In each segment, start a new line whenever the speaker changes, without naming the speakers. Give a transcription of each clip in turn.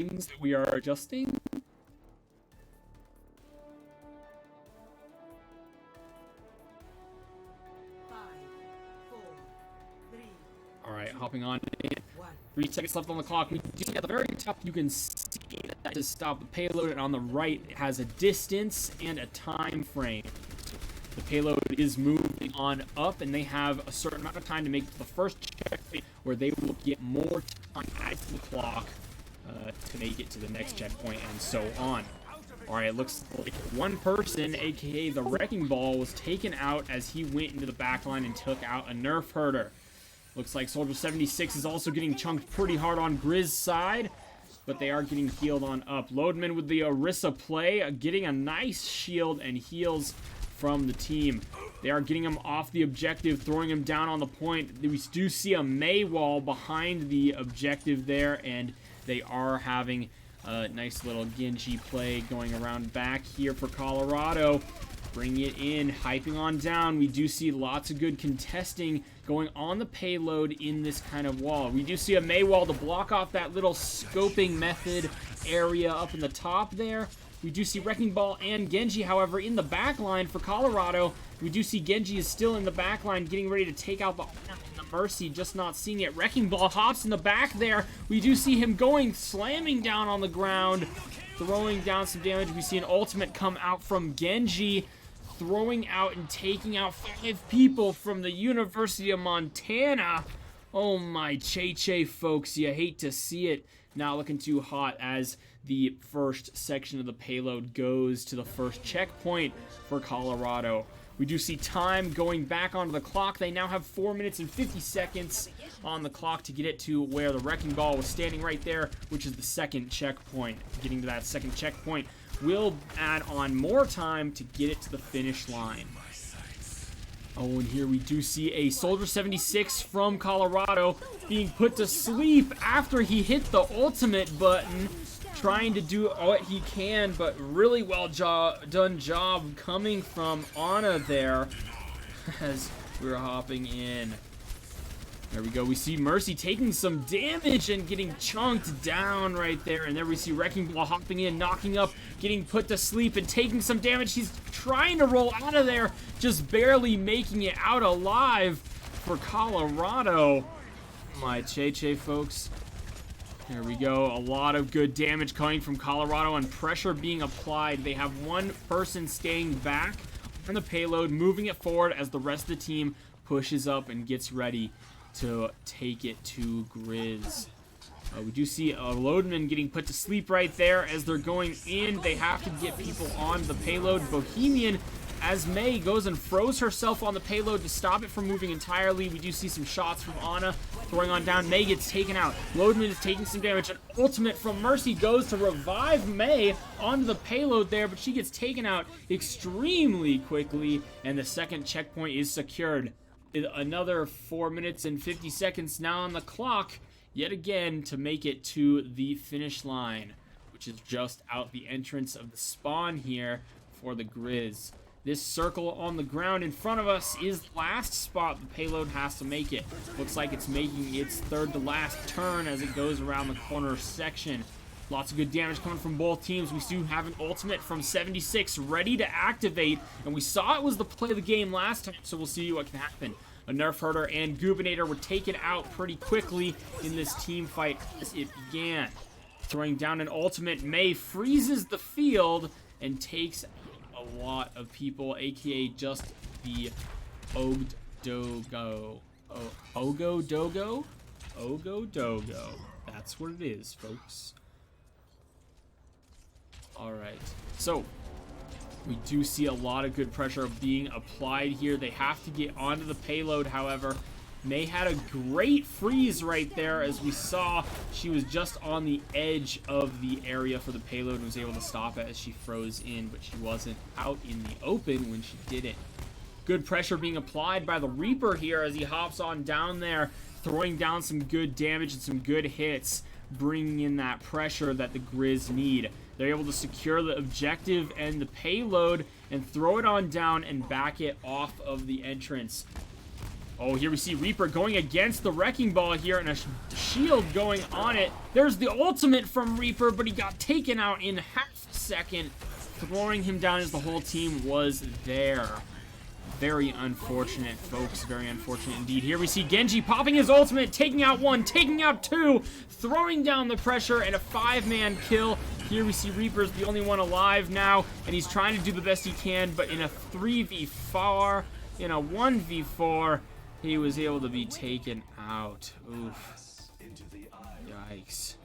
things that we are adjusting. All right, hopping on in. 3 seconds left on the clock. We do see at the very top, you can see that to stop the payload, and on the right, it has a distance and a time frame. The payload is moving on up, and they have a certain amount of time to make it to the first checkpoint, where they will get more time added to the clock to make it to the next checkpoint, and so on. Alright, it looks like one person, aka the Wrecking Ball, was taken out as he went into the backline and took out a Nerf herder. Looks like Soldier 76 is also getting chunked pretty hard on Griz side, but they are getting healed on up. Loadman with the Orisa play, getting a nice shield and heals from the team. They are getting him off the objective, throwing him down on the point. We do see a May wall behind the objective there, and they are having a nice little Genji play going around back here for Colorado. Bring it in, hyping on down. We do see lots of good contesting going on the payload in this kind of wall. We do see a May wall to block off that little scoping method area up in the top there. We do see Wrecking Ball and Genji, however, in the back line for Colorado. We do see Genji is still in the back line, getting ready to take out the Mercy, just not seeing it. Wrecking Ball hops in the back there. We do see him going, slamming down on the ground, throwing down some damage. We see an ultimate come out from Genji, throwing out and taking out 5 people from the University of Montana. Oh my Che, folks, you hate to see it. Not looking too hot as the first section of the payload goes to the first checkpoint for Colorado. We do see time going back onto the clock. They now have 4 minutes and 50 seconds on the clock to get it to where the Wrecking Ball was standing right there, which is the second checkpoint. Getting to that second checkpoint will add on more time to get it to the finish line. Oh, and here we do see a Soldier 76 from Colorado being put to sleep after he hit the ultimate button, trying to do what he can, but really well done job coming from Ana there as we're hopping in. There we go. We see Mercy taking some damage and getting chunked down right there. And there we see Wrecking Ball hopping in, knocking up, getting put to sleep and taking some damage. He's trying to roll out of there, just barely making it out alive for Colorado. My Che, folks. There we go. A lot of good damage coming from Colorado and pressure being applied. They have one person staying back on the payload, moving it forward as the rest of the team pushes up and gets ready to take it to Griz. We do see a Loadman getting put to sleep right there as they're going in. They have to get people on the payload. Bohemian, as May goes and throws herself on the payload to stop it from moving entirely. We do see some shots from Ana throwing on down. May gets taken out. Loadman is taking some damage. An ultimate from Mercy goes to revive May onto the payload there, but she gets taken out extremely quickly, and the second checkpoint is secured. Another 4 minutes and 50 seconds now on the clock, yet again, to make it to the finish line, which is just out the entrance of the spawn here for the Griz. This circle on the ground in front of us is the last spot the payload has to make it. Looks like it's making its third to last turn as it goes around the corner section. Lots of good damage coming from both teams. We do have an ultimate from 76 ready to activate, and we saw it was the play of the game last time, so we'll see what can happen. A Nerf herder and Gubinator were taken out pretty quickly in this team fight as it began. Throwing down an ultimate, May freezes the field and takes a lot of people, aka just the Ogodogo. Ogodogo. That's what it is, folks. Alright, so we do see a lot of good pressure being applied here. They have to get onto the payload, however. May had a great freeze right there. As we saw, she was just on the edge of the area for the payload and was able to stop it as she froze in, but she wasn't out in the open when she did it. Good pressure being applied by the Reaper here as he hops on down there, throwing down some good damage and some good hits, bringing in that pressure that the Griz need. They're able to secure the objective and the payload and throw it on down and back it off of the entrance. Oh, here we see Reaper going against the Wrecking Ball here, and a shield going on it. There's the ultimate from Reaper, but he got taken out in half a second, throwing him down as the whole team was there. Very unfortunate, folks. Very unfortunate indeed. Here we see Genji popping his ultimate, taking out one, taking out two, throwing down the pressure, and a 5-man kill. Here we see Reaper's the only one alive now, and he's trying to do the best he can, but in a 3v4, in a 1v4, he was able to be taken out. Oof. Yikes.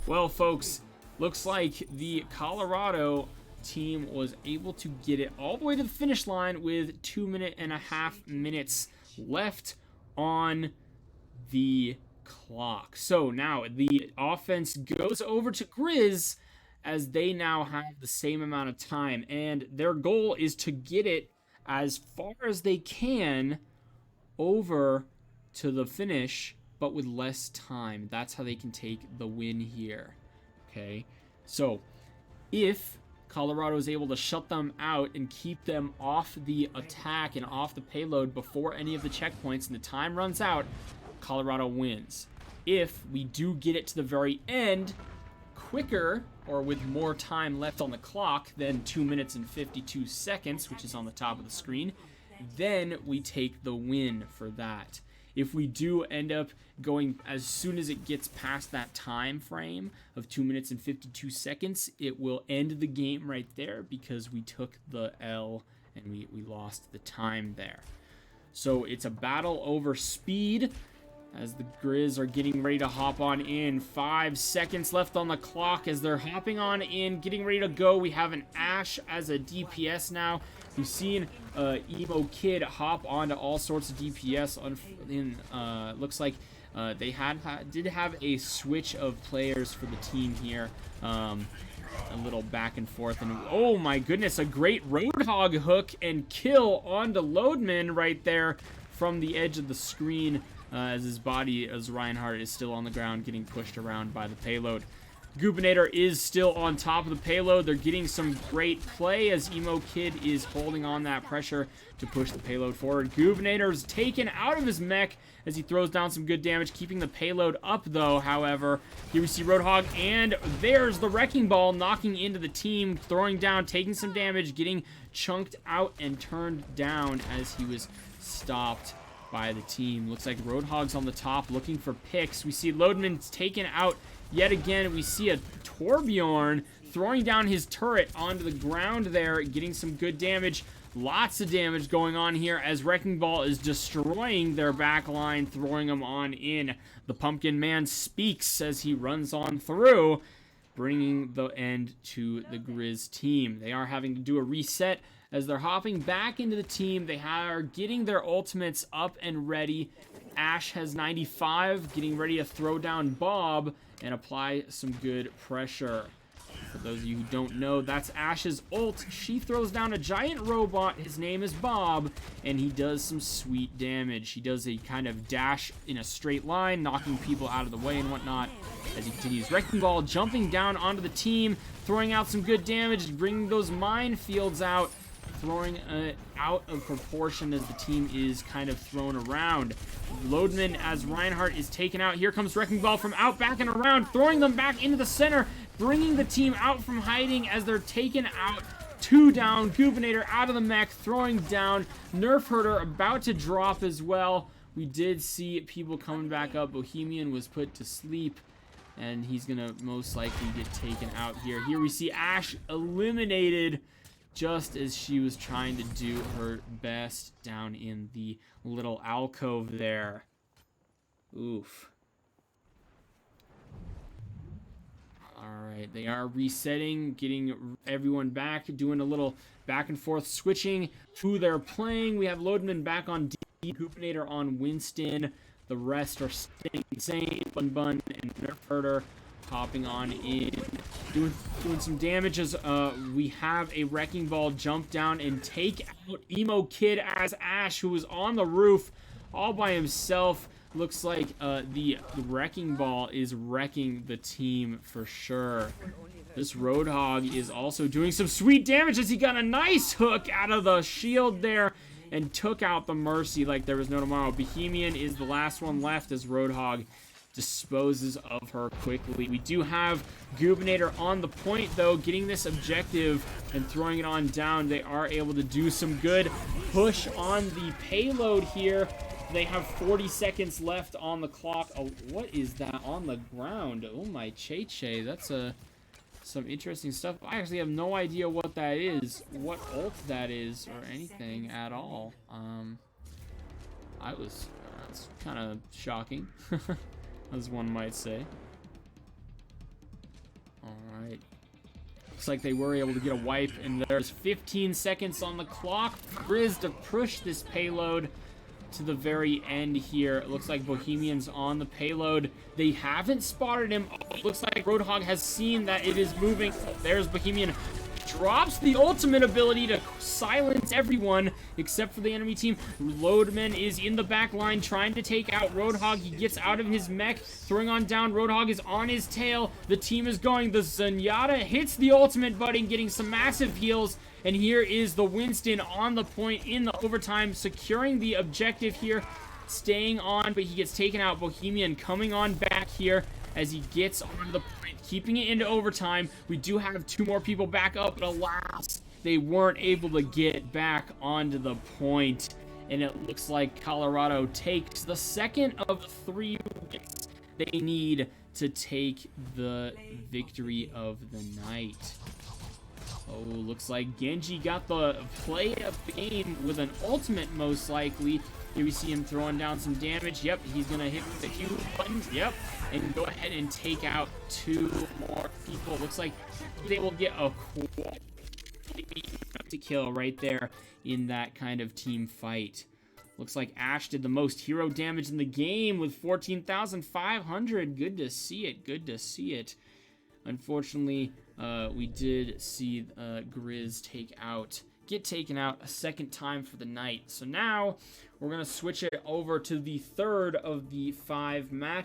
Well, folks, looks like the Colorado team was able to get it all the way to the finish line with 2.5 minutes left on the clock. So now the offense goes over to Griz, as they now have the same amount of time, and their goal is to get it as far as they can over to the finish, but with less time. That's how they can take the win here. Okay, so if Colorado is able to shut them out and keep them off the attack and off the payload before any of the checkpoints and the time runs out, Colorado wins. If we do get it to the very end quicker, or with more time left on the clock than 2 minutes and 52 seconds, which is on the top of the screen, then we take the win for that. If we do end up going as soon as it gets past that time frame of 2 minutes and 52 seconds, it will end the game right there, because we took the L and we lost the time there. So it's a battle over speed, as the Griz are getting ready to hop on in. 5 seconds left on the clock as they're hopping on in, getting ready to go. We have an Ashe as a DPS now. We've seen Emo Kid hop onto all sorts of DPS. Looks like they did have a switch of players for the team here. A little back and forth, and oh my goodness, a great Roadhog hook and kill onto Loadman right there from the edge of the screen, as his body, as Reinhardt, is still on the ground getting pushed around by the payload. Goobinator is still on top of the payload. They're getting some great play as Emo Kid is holding on that pressure to push the payload forward. Goobinator is taken out of his mech as he throws down some good damage, keeping the payload up though. However, here we see Roadhog, and there's the Wrecking Ball knocking into the team, throwing down, taking some damage, getting chunked out and turned down as he was stopped by the team. Looks like Roadhog's on the top looking for picks. We see Loadman's taken out yet again. We see a Torbjorn throwing down his turret onto the ground there, getting some good damage. Lots of damage going on here as Wrecking Ball is destroying their back line, throwing them on in. The Pumpkin Man speaks as he runs on through, bringing the end to the Griz team. They are having to do a reset as they're hopping back into the team. They are getting their ultimates up and ready. Ashe has 95, getting ready to throw down Bob and apply some good pressure. For those of you who don't know, that's Ashe's ult. She throws down a giant robot. His name is Bob, and he does some sweet damage. He does a kind of dash in a straight line, knocking people out of the way and whatnot as he continues. Wrecking Ball jumping down onto the team, throwing out some good damage, bringing those minefields out, throwing out of proportion as the team is kind of thrown around. Loadman as Reinhardt is taken out. Here comes Wrecking Ball from out, back and around, throwing them back into the center, bringing the team out from hiding as they're taken out. 2 down, Goobinator out of the mech, throwing down. Nerf Herder about to drop as well. We did see people coming back up. Bohemian was put to sleep, and he's gonna most likely get taken out here. Here we see Ashe eliminated just as she was trying to do her best down in the little alcove there. Oof. Alright, they are resetting, getting everyone back, doing a little back and forth switching who they're playing. We have Loadman back on D, Goopinator on Winston. The rest are staying the same. Bun and Nerf Herder hopping on in, doing some damage as we have a Wrecking Ball jump down and take out Emo Kid as Ashe, who was on the roof all by himself. Looks like the Wrecking Ball is wrecking the team for sure. This Roadhog is also doing some sweet damage as he got a nice hook out of the shield there and took out the Mercy like there was no tomorrow. Bohemian is the last one left as Roadhog disposes of her quickly. We do have Goobinator on the point, though, getting this objective and throwing it on down. They are able to do some good push on the payload here. They have 40 seconds left on the clock. Oh, what is that on the ground? Oh, my Che-Che. That's some interesting stuff. I actually have no idea what that is, what ult that is, or anything at all. That's kind of shocking. As one might say. Alright. Looks like they were able to get a wipe, and there's 15 seconds on the clock. Griz to push this payload to the very end here. It looks like Bohemian's on the payload. They haven't spotted him. Oh, it looks like Roadhog has seen that it is moving. There's Bohemian. Drops the ultimate ability to silence everyone except for the enemy team. Loadman is in the back line trying to take out Roadhog. He gets out of his mech, throwing on down. Roadhog is on his tail. The team is going. The Zenyatta hits the ultimate button, getting some massive heals. And here is the Winston on the point in the overtime, securing the objective here, staying on, but he gets taken out. Bohemian coming on back here as he gets on the point, keeping it into overtime. We do have 2 more people back up, but alas, they weren't able to get back onto the point. And it looks like Colorado takes the second of 3 wins they need to take the victory of the night. Oh, looks like Genji got the play of the game with an ultimate, most likely. Here we see him throwing down some damage. Yep, he's going to hit the Q button. Yep, and go ahead and take out 2 more people. Looks like they will get a to kill right there in that kind of team fight. Looks like Ash did the most hero damage in the game with 14,500. Good to see it. Good to see it. Unfortunately, we did see Griz get taken out a second time for the night. So now we're going to switch it over to the third of the 5 matches.